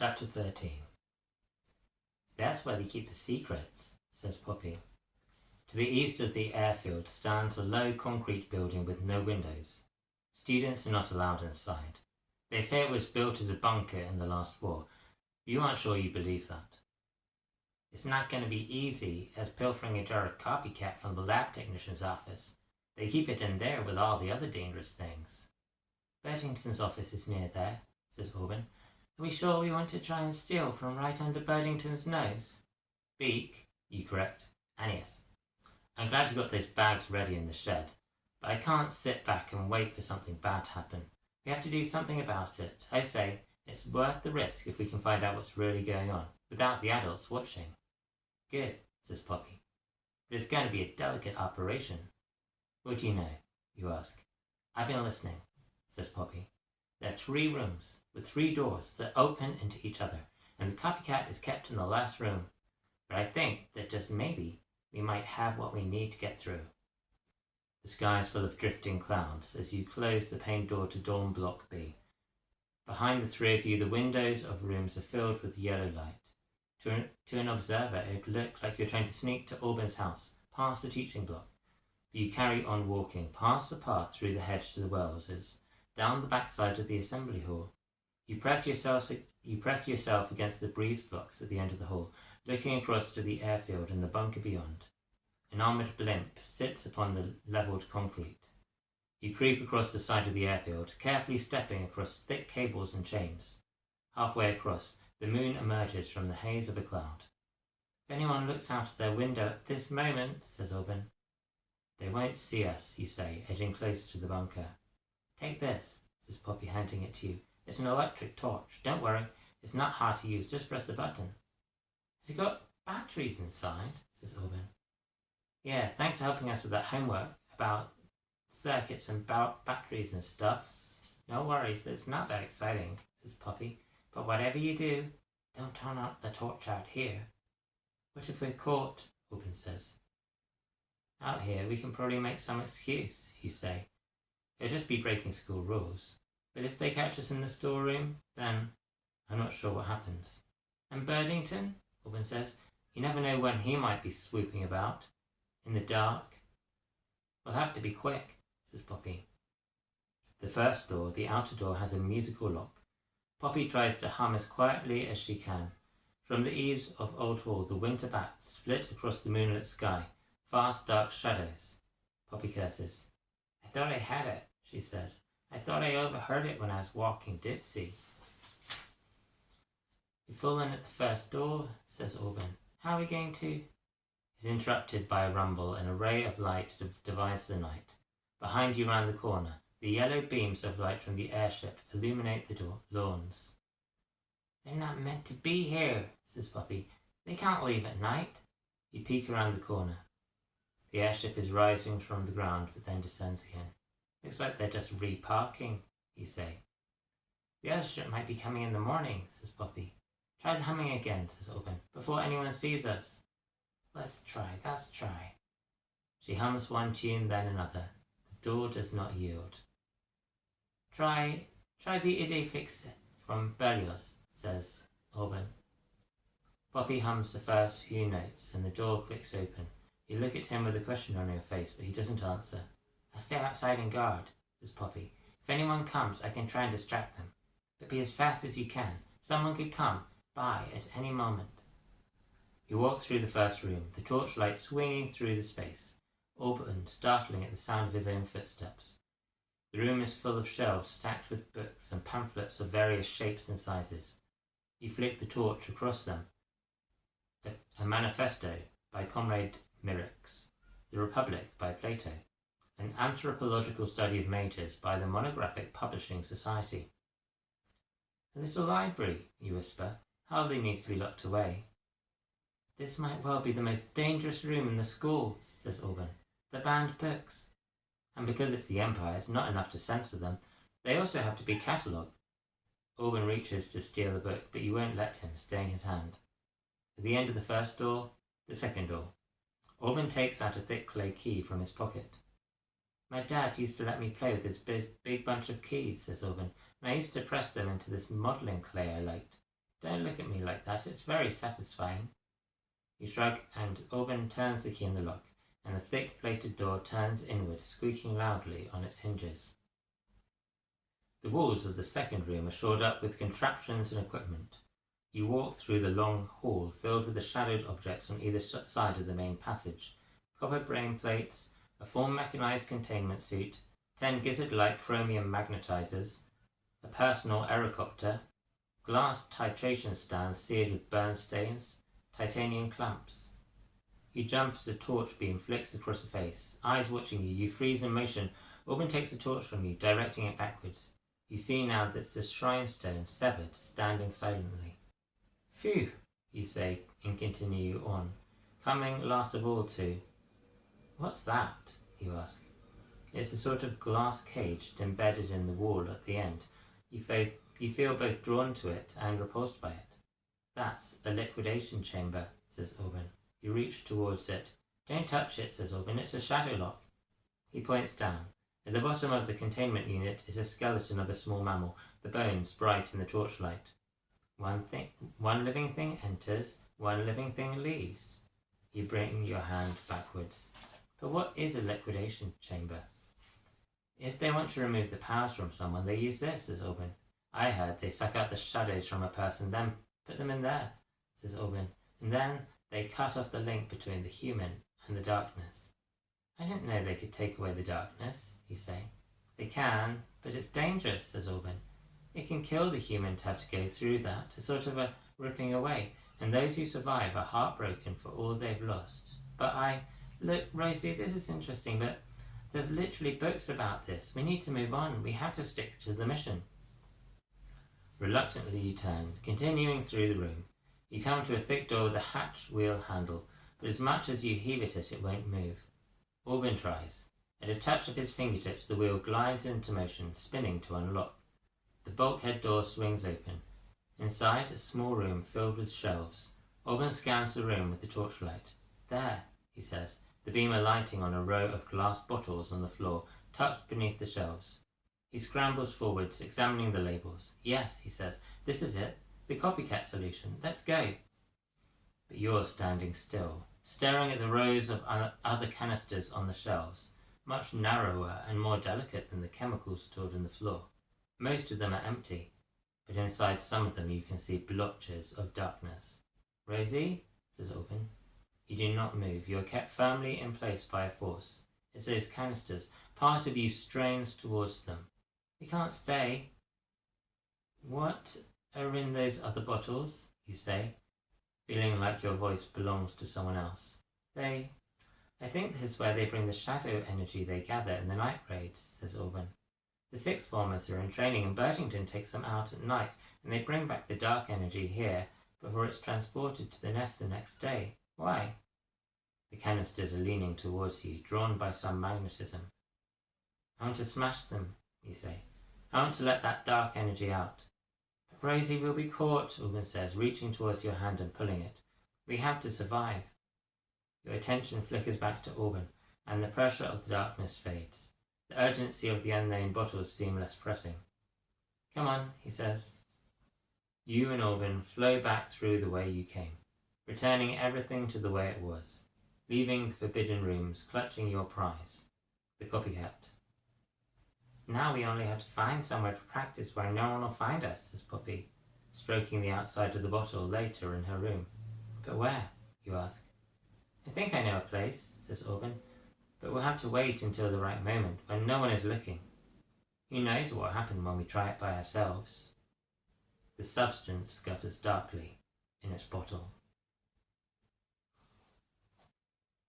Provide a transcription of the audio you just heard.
Chapter 13. That's where they keep the secrets, says Poppy. To the east of the airfield stands a low concrete building with no windows. Students are not allowed inside. They say it was built as a bunker in the last war. You aren't sure you believe that. It's not going to be easy as pilfering a jar of copycat from the lab technician's office. They keep it in there with all the other dangerous things. Birdington's office is near there, says Auburn. Are we sure we want to try and steal from right under Birdington's nose? Beak, you correct. And yes, I'm glad you got those bags ready in the shed, but I can't sit back and wait for something bad to happen. We have to do something about it. I say, it's worth the risk if we can find out what's really going on, without the adults watching. Good, says Poppy. But it's going to be a delicate operation. What do you know? You ask. I've been listening, says Poppy. There are 3 rooms, with 3 doors that open into each other, and the copycat is kept in the last room. But I think that just maybe we might have what we need to get through. The sky is full of drifting clouds as you close the pane door to dorm block B. Behind the 3 of you, the windows of rooms are filled with yellow light. To an observer, it would look like you're trying to sneak to Auburn's house, past the teaching block. But you carry on walking, past the path through the hedge to the wells, down the backside of the assembly hall. You press yourself against the breeze blocks at the end of the hall, looking across to the airfield and the bunker beyond. An armoured blimp sits upon the levelled concrete. You creep across the side of the airfield, carefully stepping across thick cables and chains. Halfway across, the moon emerges from the haze of a cloud. If anyone looks out of their window at this moment, says Auburn. They won't see us, you say, edging close to the bunker. Take this, says Poppy, handing it to you. It's an electric torch. Don't worry, it's not hard to use. Just press the button. Has it got batteries inside? Says Auburn. Yeah, thanks for helping us with that homework about circuits and batteries and stuff. No worries, but it's not that exciting, says Poppy. But whatever you do, don't turn the torch out here. What if we're caught? Auburn says. Out here, we can probably make some excuse, you say. It'll just be breaking school rules. But if they catch us in the storeroom, then I'm not sure what happens. And Birdington, Auburn says, you never know when he might be swooping about. In the dark. We'll have to be quick, says Poppy. The first door, the outer door, has a musical lock. Poppy tries to hum as quietly as she can. From the eaves of Old Hall, the winter bats flit across the moonlit sky, fast dark shadows. Poppy curses. I thought I had it, she says. I thought I overheard it when I was walking Ditsy. You fall in at the first door, says Auburn. How are we going to... He's interrupted by a rumble. An array of light divides the night. Behind you round the corner, the yellow beams of light from the airship illuminate the lawns. They're not meant to be here, says Poppy. They can't leave at night. You peek around the corner. The airship is rising from the ground, but then descends again. Looks like they're just reparking, you say. The other ship might be coming in the morning, says Poppy. Try the humming again, says Auburn, before anyone sees us. Let's try. She hums one tune, then another. The door does not yield. Try the Ide Fix from Berlioz, says Auburn. Poppy hums the first few notes, and the door clicks open. You look at him with a question on your face, but he doesn't answer. I'll stay outside and guard, says Poppy. If anyone comes, I can try and distract them. But be as fast as you can. Someone could come by at any moment. You walk through the first room, the torchlight swinging through the space. Auburn startling at the sound of his own footsteps. The room is full of shelves stacked with books and pamphlets of various shapes and sizes. You flick the torch across them. A manifesto by Comrade Myrix, The Republic by Plato, an anthropological study of majors by the Monographic Publishing Society. A little library, you whisper, hardly needs to be locked away. This might well be the most dangerous room in the school, says Auburn. The banned books. And because it's the Empire, it's not enough to censor them. They also have to be catalogued. Auburn reaches to steal the book, but you won't let him, staying his hand. At the end of the first door, the second door. Auburn takes out a thick clay key from his pocket. My dad used to let me play with this big bunch of keys, says Auburn, and I used to press them into this modelling clay I liked. Don't look at me like that, it's very satisfying. You shrug, and Auburn turns the key in the lock, and the thick plated door turns inward, squeaking loudly on its hinges. The walls of the second room are shored up with contraptions and equipment. You walk through the long hall filled with the shadowed objects on either side of the main passage. Copper brain plates, a full mechanized containment suit, 10 gizzard-like chromium magnetizers, a personal aerocopter, glass titration stands seared with burn stains, titanium clamps. You jump as the torch beam flicks across the face. Eyes watching you, you freeze in motion. Auburn takes the torch from you, directing it backwards. You see now that it's the shrine stone, severed, standing silently. Phew, you say, and continue on, coming last of all to... What's that? You ask. It's a sort of glass cage embedded in the wall at the end. You feel both drawn to it and repulsed by it. That's a liquidation chamber, says Auburn. You reach towards it. Don't touch it, says Auburn. It's a shadow lock. He points down. At the bottom of the containment unit is a skeleton of a small mammal, the bones bright in the torchlight. One living thing enters, one living thing leaves. You bring your hand backwards. But what is a liquidation chamber? If they want to remove the powers from someone, they use this, says Auburn. I heard they suck out the shadows from a person, then put them in there, says Auburn. And then they cut off the link between the human and the darkness. I didn't know they could take away the darkness, you say. They can, but it's dangerous, says Auburn. It can kill the human to have to go through that, a sort of a ripping away, and those who survive are heartbroken for all they've lost. But look, Rosie, this is interesting, but there's literally books about this. We need to move on. We have to stick to the mission. Reluctantly you turn, continuing through the room. You come to a thick door with a hatch wheel handle, but as much as you heave at it, it won't move. Auburn tries. At a touch of his fingertips, the wheel glides into motion, spinning to unlock. The bulkhead door swings open. Inside, a small room filled with shelves. Auburn scans the room with the torchlight. There, he says, the beam alighting on a row of glass bottles on the floor, tucked beneath the shelves. He scrambles forwards, examining the labels. Yes, he says, this is it. The copycat solution. Let's go. But you're standing still, staring at the rows of other canisters on the shelves, much narrower and more delicate than the chemicals stored on the floor. Most of them are empty, but inside some of them you can see blotches of darkness. Rosie, says Auburn. You do not move. You are kept firmly in place by a force. It's those canisters. Part of you strains towards them. We can't stay. What are in those other bottles? You say, feeling like your voice belongs to someone else. I think this is where they bring the shadow energy they gather in the night raids, says Auburn. The sixth formers are in training and Burtington takes them out at night and they bring back the dark energy here before it's transported to the nest the next day. Why? The canisters are leaning towards you, drawn by some magnetism. I want to smash them, you say. I want to let that dark energy out. But Rosie will be caught, Auburn says, reaching towards your hand and pulling it. We have to survive. Your attention flickers back to Auburn, and the pressure of the darkness fades. The urgency of the unknown bottles seem less pressing. Come on, he says. You and Auburn flow back through the way you came, returning everything to the way it was, leaving the forbidden rooms, clutching your prize, the copycat. Now we only have to find somewhere to practice where no one will find us, says Poppy, stroking the outside of the bottle later in her room. But where? You ask. I think I know a place, says Auburn, but we'll have to wait until the right moment, when no one is looking. Who knows what will happen when we try it by ourselves? The substance gutters darkly in its bottle.